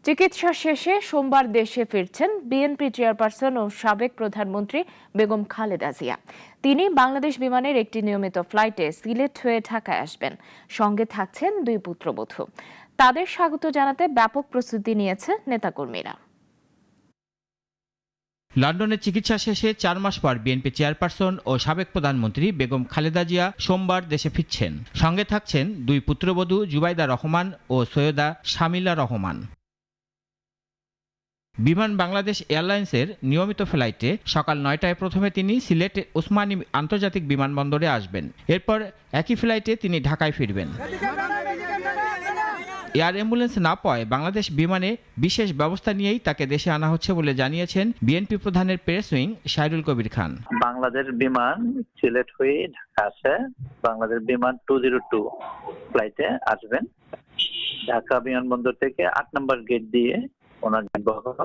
চিকিৎসা শেষে সোমবার দেশে ফিরছেন বিএনপি চেয়ারপারসন ও সাবেক প্রধানমন্ত্রী বেগম খালেদা জিয়া। তিনি বাংলাদেশ বিমানের একটি নিয়মিত ফ্লাইটে সিলেট হয়ে ঢাকায় আসবেন। সঙ্গে থাকছেন দুই পুত্রবধূ। তাদের স্বাগত জানাতে ব্যাপক প্রস্তুতি নিয়েছে নেতাকর্মীরা। লন্ডনে চিকিৎসা শেষে 4 মাস পর বিএনপি চেয়ারপারসন ও সাবেক প্রধানমন্ত্রী বেগম খালেদা জিয়া সোমবার দেশে ফিরছেন। সঙ্গে থাকছেন দুই পুত্রবধূ জুবাইদা রহমান ও সৈয়দা শামিলা রহমান। বিমান বাংলাদেশ এয়ারলাইন্সের নিয়মিত ফ্লাইটে সকাল 9টায় প্রথমে তিনি সিলেট ওসমানী আন্তর্জাতিক বিমানবন্দরে আসবেন। এরপর একই ফ্লাইটে তিনি ঢাকায় ফিরবেন। এয়ার অ্যাম্বুলেন্স না পাওয়ায় বাংলাদেশ বিমানে বিশেষ ব্যবস্থা নিয়েই তাকে দেশে আনা হচ্ছে বলে জানিয়েছেন বিএনপি প্রধানের প্রেস উইং শাহরুল কবির খান। বাংলাদেশ বিমান সিলেট হয়ে ঢাকা আসে। বাংলাদেশ বিমান 202 ফ্লাইটে আসবেন। ঢাকা বিমানবন্দর থেকে 8 নম্বর গেট দিয়ে ওনার বহর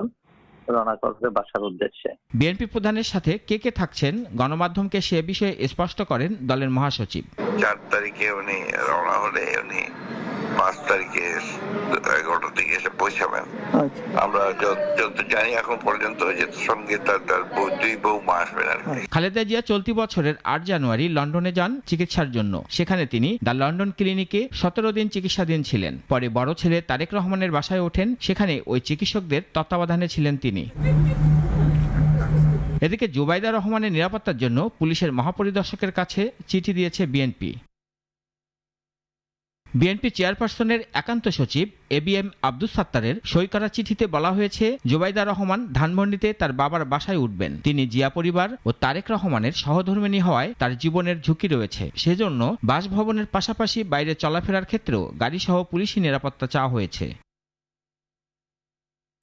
রওনা করবে বাসার উদ্দেশ্যে। বিএনপি প্রধানের সাথে কে কে থাকছেন গণমাধ্যমকে সে বিষয়ে স্পষ্ট করেন দলের মহাসচিব। 4 তারিখে উনি রওনা হলে উনি 5 তারিখে 11টার দিকে এসে পৌঁছাবেন। আমরা যত জানি এখন পর্যন্ত যে সঙ্গে তার দুই বৌমা আসবেন আর কি। খালেদা জিয়া চলতি বছরের 8 জানুয়ারি লন্ডনে যান চিকিৎসার জন্য। সেখানে তিনি দ্য লন্ডন ক্লিনিকে 17 দিন চিকিৎসাধীন ছিলেন। পরে বড় ছেলে তারেক রহমানের বাসায় ওঠেন। সেখানে ওই চিকিৎসকদের তত্ত্বাবধানে ছিলেন তিনি। এদিকে জুবাইদা রহমানের নিরাপত্তার জন্য পুলিশের মহাপরিদর্শকের কাছে চিঠি দিয়েছে বিএনপি। বিএনপি চেয়ারপারসনের একান্ত সচিব এবিএম আব্দুস সাত্তারের সই করা চিঠিতে বলা হয়েছে, জুবাইদা রহমান ধানমন্ডিতে তার বাবার বাসায় উঠবেন। তিনি জিয়া পরিবার ও তারেক রহমানের সহধর্মিণী হওয়ায় তার জীবনের ঝুঁকি রয়েছে। সেজন্য বাসভবনের পাশাপাশি বাইরে চলাফেরার ক্ষেত্রেও গাড়িসহ পুলিশি নিরাপত্তা চাওয়া হয়েছে।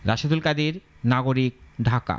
রাশেদুল কাদির, নাগরিক, ঢাকা।